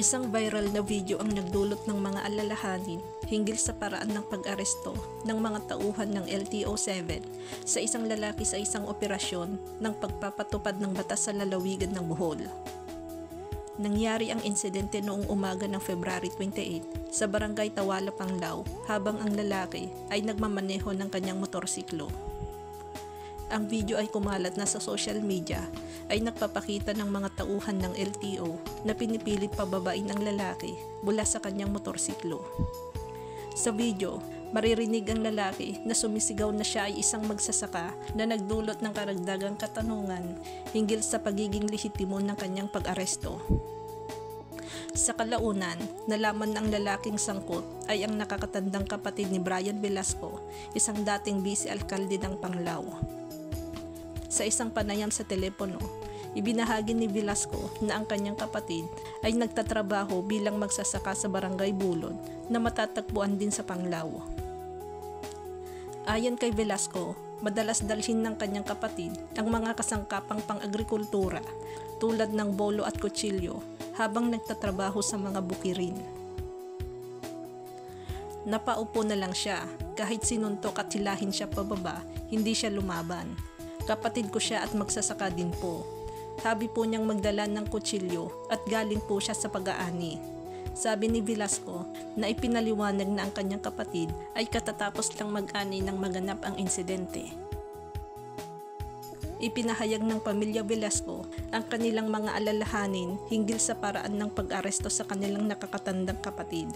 Isang viral na video ang nagdulot ng mga alalahanin hinggil sa paraan ng pag-aresto ng mga tauhan ng LTO-7 sa isang lalaki sa isang operasyon ng pagpapatupad ng batas sa lalawigan ng Bohol. Nangyari ang insidente noong umaga ng February 28 sa barangay Tawala, Panglao habang ang lalaki ay nagmamaneho ng kanyang motorsiklo. Ang video ay kumalat na sa social media ay nagpapakita ng mga tauhan ng LTO na pinipilit pababain ang lalaki mula sa kanyang motorsiklo. Sa video, maririnig ang lalaki na sumisigaw na siya ay isang magsasaka na nagdulot ng karagdagang katanungan hinggil sa pagiging lehitimo ng kanyang pag-aresto. Sa kalaunan, nalaman ng lalaking sangkot ay ang nakakatandang kapatid ni Brian Velasco, isang dating vice-alkalde ng Panglao. Sa isang panayam sa telepono, ibinahagi ni Velasco na ang kanyang kapatid ay nagtatrabaho bilang magsasaka sa barangay Bulod na matatagpuan din sa Panglao. Ayon kay Velasco, madalas dalhin ng kanyang kapatid ang mga kasangkapang pang-agrikultura tulad ng bolo at kutsilyo habang nagtatrabaho sa mga bukirin. Napaupo na lang siya, kahit sinuntok at hilahin siya pababa, hindi siya lumaban. Kapatid ko siya at magsasaka din po. Sabi po niyang magdala ng kutsilyo at galing po siya sa pag-aani. Sabi ni Velasco na ipinaliwanag na ang kanyang kapatid ay katatapos lang mag-ani nang maganap ang insidente. Ipinahayag ng pamilya Velasco ang kanilang mga alalahanin hinggil sa paraan ng pag-aresto sa kanilang nakakatandang kapatid.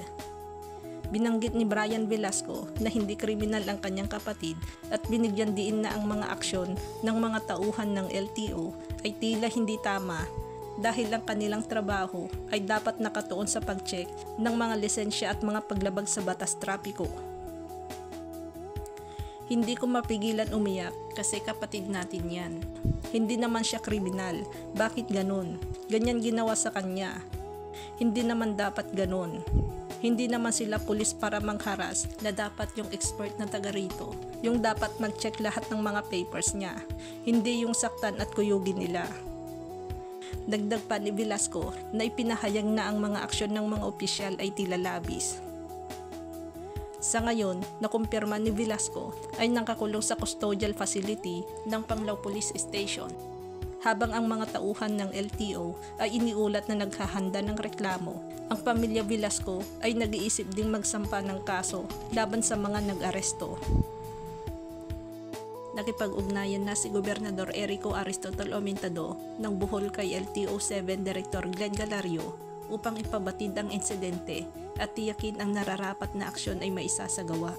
Binanggit ni Brian Velasco na hindi kriminal ang kanyang kapatid at binigyan diin na ang mga aksyon ng mga tauhan ng LTO ay tila hindi tama dahil ang kanilang trabaho ay dapat nakatuon sa pag-check ng mga lisensya at mga paglabag sa batas trapiko. Hindi ko mapigilan umiyak kasi kapatid natin yan. Hindi naman siya kriminal. Bakit ganun? Ganyan ginawa sa kanya. Hindi naman dapat ganun. Hindi naman sila pulis para mangharas na dapat yung expert na taga rito, yung dapat mag-check lahat ng mga papers niya, hindi yung saktan at kuyugin nila. Dagdag pa ni Velasco na ipinahayag na ang mga aksyon ng mga opisyal ay tila labis. Sa ngayon, nakumpirma ni Velasco ay nakakulong sa custodial facility ng Panglao Police Station, habang ang mga tauhan ng LTO ay iniulat na naghahanda ng reklamo. Ang pamilya Velasco ay nag-iisip ding magsampa ng kaso laban sa mga nag-aresto. Nakipag-ugnayan na si Gobernador Erico Aristotol Omentado ng Bohol kay LTO-7 Director Glenn Galario upang ipabatid ang insidente at tiyakin ang nararapat na aksyon ay maisasagawa.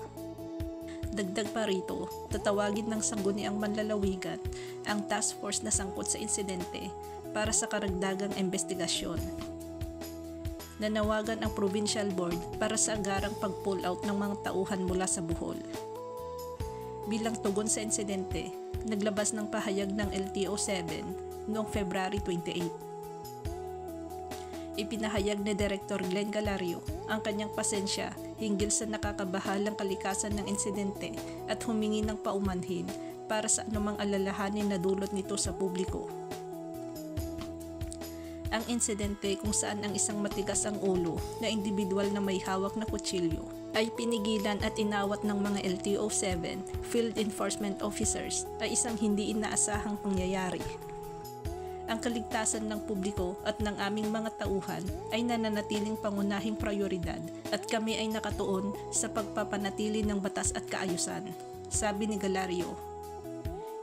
Dagdag pa rito, tatawagin ng sangguniang manlalawigan ang task force na sangkot sa insidente para sa karagdagang investigasyon. Nanawagan ang provincial board para sa agarang pag-pull out ng mga tauhan mula sa Bohol. Bilang tugon sa insidente, naglabas ng pahayag ng LTO-7 noong February 28. Ipinahayag ni Director Glenn Galario ang kanyang pasensya hinggil sa nakakabahalang kalikasan ng insidente at humingi ng paumanhin para sa anumang alalahanin na dulot nito sa publiko. Ang insidente kung saan ang isang matigas ang ulo na individual na may hawak na kutsilyo ay pinigilan at inawat ng mga LTO-7 Field Enforcement Officers ay isang hindi inaasahang pangyayari. Ang kaligtasan ng publiko at ng aming mga tauhan ay nananatiling pangunahing prioridad at kami ay nakatuon sa pagpapanatili ng batas at kaayusan, sabi ni Galario.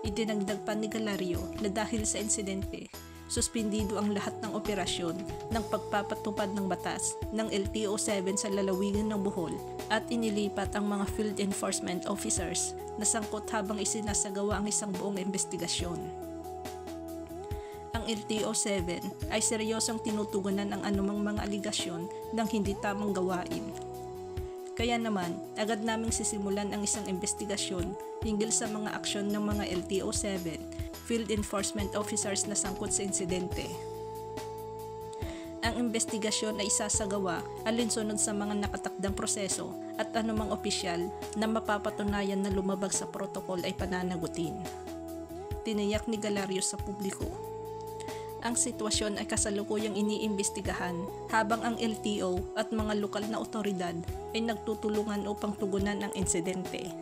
Idinagdag pa ni Galario na dahil sa insidente, suspindido ang lahat ng operasyon ng pagpapatupad ng batas ng LTO-7 sa lalawigan ng Bohol at inilipat ang mga field enforcement officers na sangkot habang isinasagawa ang isang buong investigasyon. Ang LTO-7 ay seryosong tinutugunan ang anumang mga aligasyon ng hindi tamang gawain. Kaya naman, agad naming sisimulan ang isang investigasyon hinggil sa mga aksyon ng mga LTO-7 Field Enforcement Officers na sangkot sa insidente. Ang investigasyon ay isasagawa alinsunod sa mga nakatakdang proseso at anumang opisyal na mapapatunayan na lumabag sa protokol ay pananagutin. Tiniyak ni Galario sa publiko. Ang sitwasyon ay kasalukuyang iniimbestigahan habang ang LTO at mga lokal na otoridad ay nagtutulungan upang tugunan ang insidente.